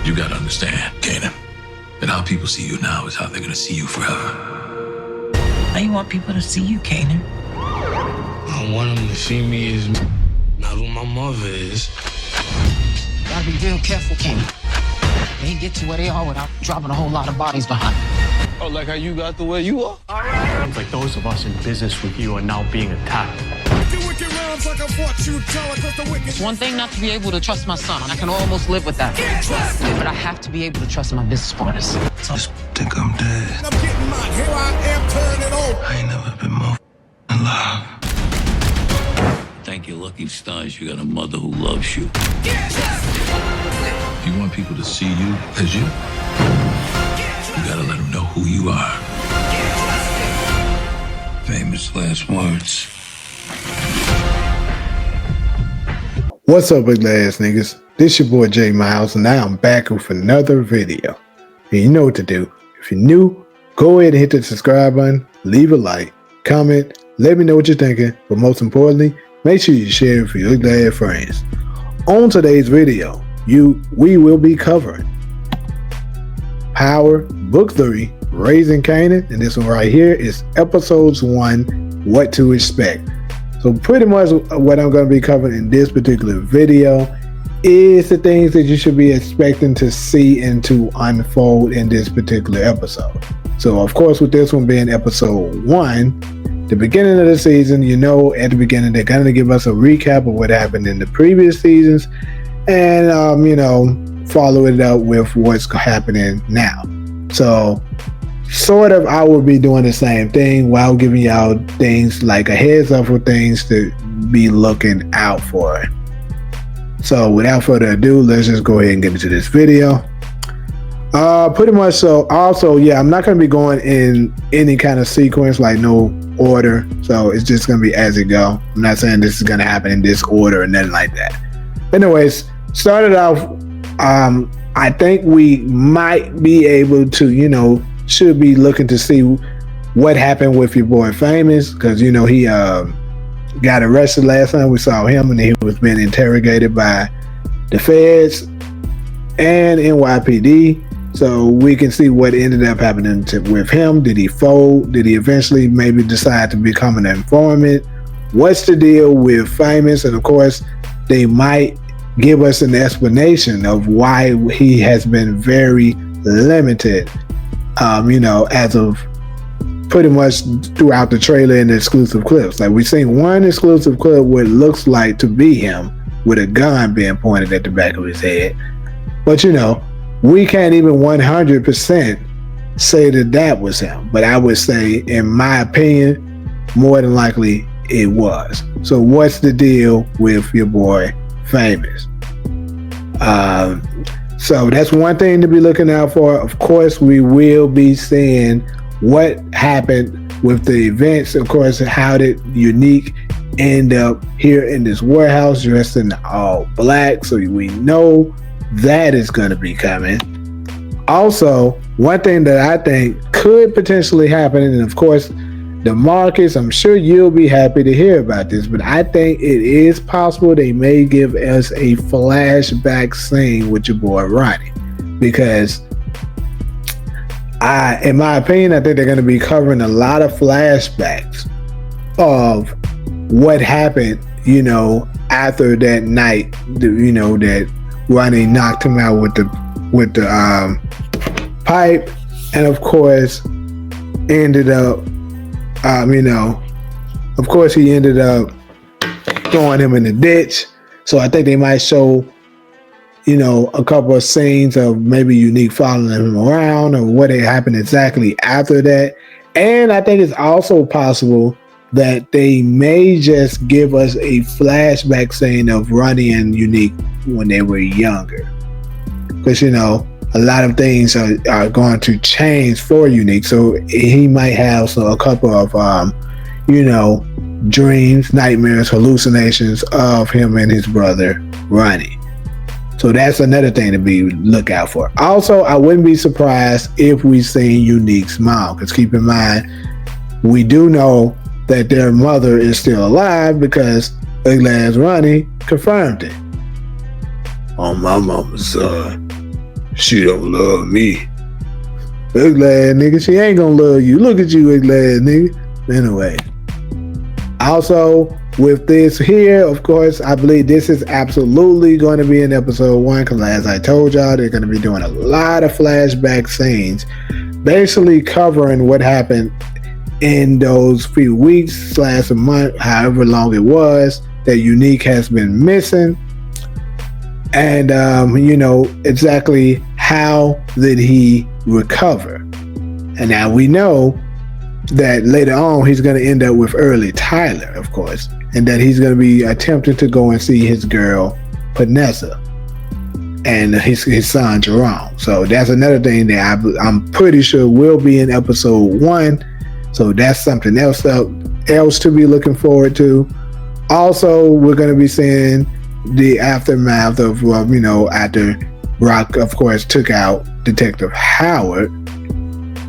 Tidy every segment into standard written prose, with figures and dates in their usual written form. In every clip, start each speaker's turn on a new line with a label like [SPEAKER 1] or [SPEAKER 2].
[SPEAKER 1] You gotta understand, Kanan, that how people see you now is how they're gonna see you forever.
[SPEAKER 2] How you want people to see you, Kanan?
[SPEAKER 3] I want them to see me as not who my mother is.
[SPEAKER 2] Gotta be real careful, Kanan. They ain't get to where they are without dropping a whole lot of bodies behind.
[SPEAKER 3] Oh, like how you got the way you are?
[SPEAKER 4] It's like those of us in business with you are now being attacked.
[SPEAKER 2] It's one thing not to be able to trust my son. I can almost live with that. But I have to be able to trust my business partners.
[SPEAKER 3] I just think I'm dead.
[SPEAKER 5] I'm getting mine. Here I am, turning over.
[SPEAKER 3] I ain't never been more in love.
[SPEAKER 1] Thank your lucky stars you got a mother who loves you. If you want people to see you as you gotta let them know who you are. Famous last words.
[SPEAKER 6] What's up, big ass niggas? This your boy J Miles, and now I'm back with another video. And you know what to do. If you're new, go ahead and hit the subscribe button, leave a like, comment, let me know what you're thinking, but most importantly, make sure you share it with your ugly ass friends. On today's video, we will be covering Power Book 3, Raising Kanan, and this one right here is Episodes 1, What to Expect. So pretty much what I'm going to be covering in this particular video is the things that you should be expecting to see and to unfold in this particular episode. So of course, with this one being episode 1, the beginning of the season, you know, at the beginning they're going to give us a recap of what happened in the previous seasons and you know, follow it up with what's happening now. So sort of I will be doing the same thing while giving y'all things like a heads up for things to be looking out for. So without further ado, let's just go ahead and get into this video. Pretty much so. Also, yeah, I'm not going to be going in any kind of sequence, like no order. So it's just going to be as it go. I'm not saying this is going to happen in this order or nothing like that. Anyways, started off, I think we might be able to, you know, should be looking to see what happened with your boy Famous, because, you know, he got arrested last time we saw him, and he was being interrogated by the feds and NYPD. So we can see what ended up happening with him. Did he fold? Did he eventually maybe decide to become an informant? What's the deal with Famous? And of course, they might give us an explanation of why he has been very limited, you know, as of pretty much throughout the trailer and the exclusive clips. Like we've seen one exclusive clip where it looks like to be him with a gun being pointed at the back of his head. But you know, we can't even 100% say that that was him. But I would say, in my opinion, more than likely it was. So what's the deal with your boy Famous? So that's one thing to be looking out for. Of course, we will be seeing what happened with the events. Of course, how did Unique end up here in this warehouse dressed in all black? So we know that is going to be coming. Also, one thing that I think could potentially happen, and of course, DeMarcus, I'm sure you'll be happy to hear about this, but I think it is possible they may give us a flashback scene with your boy Ronnie, because in my opinion, I think they're going to be covering a lot of flashbacks of what happened, you know, after that night, you know, that Ronnie knocked him out with the pipe, and of course ended up, you know, of course he ended up throwing him in the ditch. So I think they might show, you know, a couple of scenes of maybe Unique following him around or what had happened exactly after that. And I think it's also possible that they may just give us a flashback scene of Ronnie and Unique when they were younger. Because, you know, a lot of things are going to change for Unique. So he might have a couple of, you know, dreams, nightmares, hallucinations of him and his brother, Ronnie. So that's another thing to be look out for. Also, I wouldn't be surprised if we see Unique's mom, because keep in mind, we do know that their mother is still alive because ugly ass Ronnie confirmed it. On my mama's side. She don't love me. Ugly ass nigga, she ain't gonna love you. Look at you, ugly ass nigga. Anyway. Also, with this here, of course, I believe this is absolutely going to be in episode 1 because as I told y'all, they're going to be doing a lot of flashback scenes, basically covering what happened in those few weeks / a month, however long it was, that Unique has been missing. And, exactly how did he recover? And now we know that later on he's going to end up with Early Tyler, of course, and that he's going to be attempting to go and see his girl, Vanessa, and his son, Jerome. So that's another thing that I'm pretty sure will be in episode 1. So that's something else to be looking forward to. Also, we're going to be seeing the aftermath of, after Rock, of course, took out Detective Howard.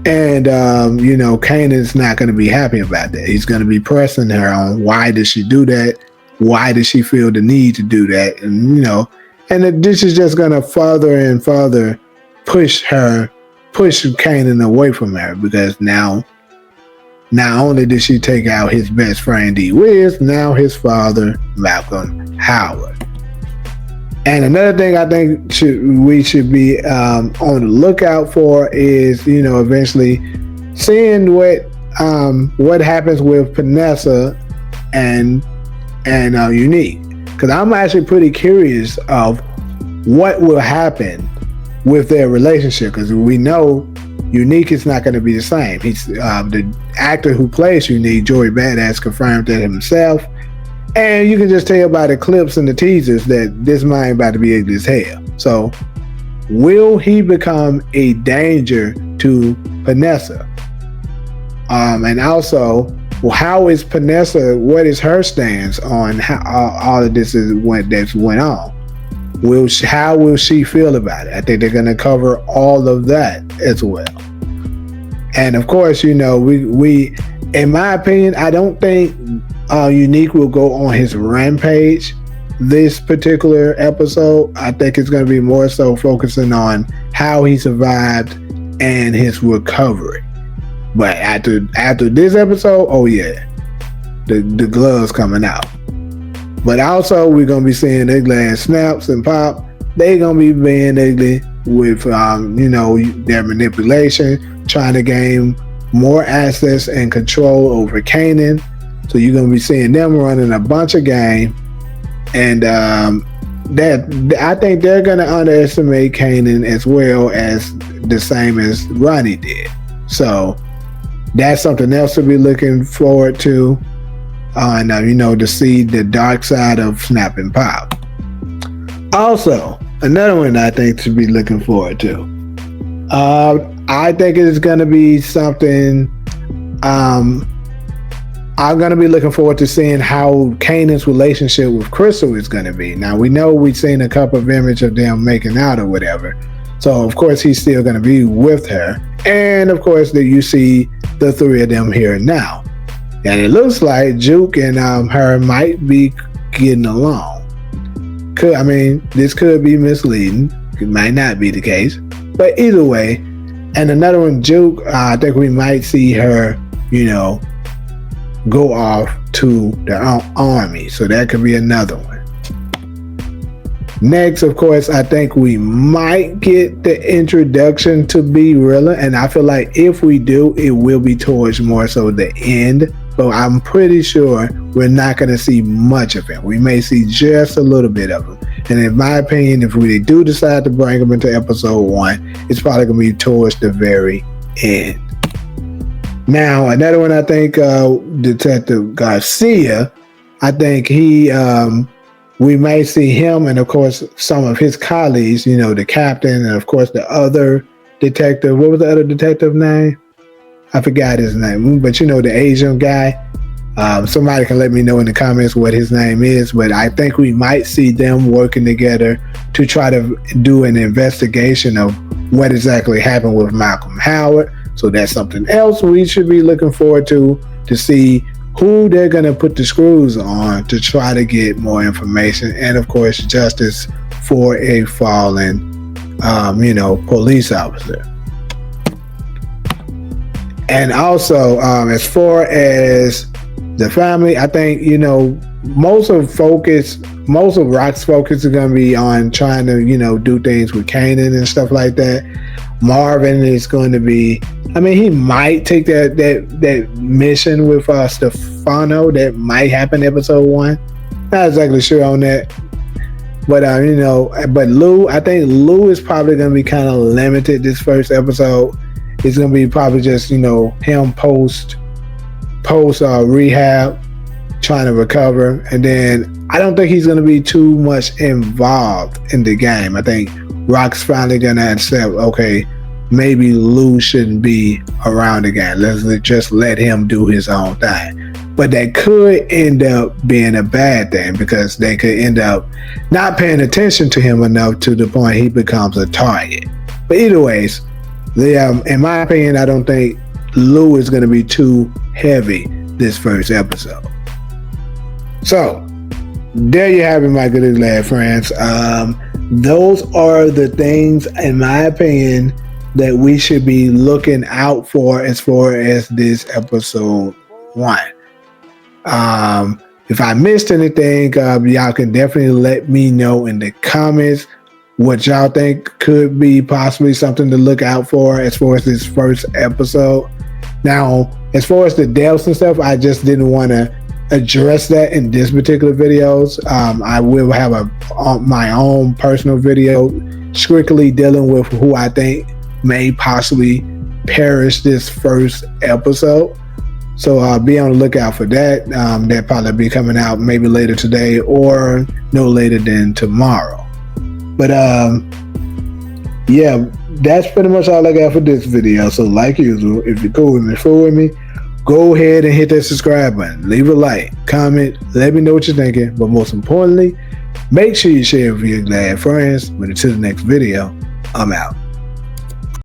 [SPEAKER 6] And, Kanan's not going to be happy about that. He's going to be pressing her on why did she do that? Why did she feel the need to do that? And, and this is just going to further and further push Kanan away from her, because now, not only did she take out his best friend, D. Wiz, now his father, Malcolm Howard. And another thing I think we should be on the lookout for is, eventually seeing what happens with Vanessa and Unique. Because I'm actually pretty curious of what will happen with their relationship. Because we know Unique is not going to be the same. He's the actor who plays Unique, Joey Badass, confirmed that himself. And you can just tell by the clips and the teasers that this man about to be ugly as hell. So, will he become a danger to Vanessa? And also, how is Vanessa? What is her stance on how all of this that's went on? How will she feel about it? I think they're going to cover all of that as well. And of course, we in my opinion, I don't think Unique will go on his rampage this particular episode. I think it's going to be more so focusing on how he survived and his recovery. But after this episode, oh yeah, the gloves coming out. But also we're going to be seeing ugly ass Snaps and Pop. They're going to be being ugly with their manipulation, trying to gain more access and control over Kanan. So you're going to be seeing them running a bunch of game. And I think they're going to underestimate Kanan as well as the same as Ronnie did. So that's something else to be looking forward to. To see the dark side of Snap and Pop. Also, another one I think to be looking forward to. I think it's going to be something I'm going to be looking forward to seeing how Kanan's relationship with Crystal is going to be. Now, we know we've seen a couple of images of them making out or whatever. So, of course, he's still going to be with her. And, of course, that you see the three of them here now. And it looks like Juke and her might be getting along. This could be misleading. It might not be the case. But either way, and another one, Juke, I think we might see her, go off to the army. So that could be another one. Next, of course, I think we might get the introduction to B Rilla. And I feel like if we do, it will be towards more so the end. But I'm pretty sure we're not going to see much of him. We may see just a little bit of him. And in my opinion, if we do decide to bring him into episode 1, it's probably going to be towards the very end. Now, another one, I think, Detective Garcia, I think we may see him and, of course, some of his colleagues, the captain and, of course, the other detective. What was the other detective name? I forgot his name, but the Asian guy. Somebody can let me know in the comments what his name is, but I think we might see them working together to try to do an investigation of what exactly happened with Malcolm Howard. So that's something else we should be looking forward to see who they're going to put the screws on to try to get more information and, of course, justice for a fallen police officer. And also, as far as the family, I think, most of Rock's focus is going to be on trying to, do things with Kanan and stuff like that. Marvin is going to be, he might take that mission with Stefano. That might happen episode 1. Not exactly sure on that. But, but Lou, I think Lou is probably going to be kind of limited this first episode. It's going to be probably just, him post rehab, trying to recover. And then I don't think he's going to be too much involved in the game. I think Rock's finally going to accept, okay, maybe Lou shouldn't be around again. Let's just let him do his own thing. But that could end up being a bad thing because they could end up not paying attention to him enough to the point he becomes a target. But either ways, in my opinion, I don't think Lou is going to be too heavy this first episode. So, there you have it, my good and glad friends. Those are the things, in my opinion, that we should be looking out for as far as this episode 1. If I missed anything, y'all can definitely let me know in the comments what y'all think could be possibly something to look out for as far as this first episode. Now, as far as the deaths and stuff, I just didn't want to address that in this particular videos. I will have my own personal video strictly dealing with who I think may possibly perish this first episode. So be on the lookout for that. That'll probably be coming out maybe later today or no later than tomorrow. But yeah, that's pretty much all I got for this video. So like usual, if you're cool with me, go ahead and hit that subscribe button. Leave a like, comment, let me know what you're thinking. But most importantly, make sure you share it with your glad friends. But until the next video, I'm out.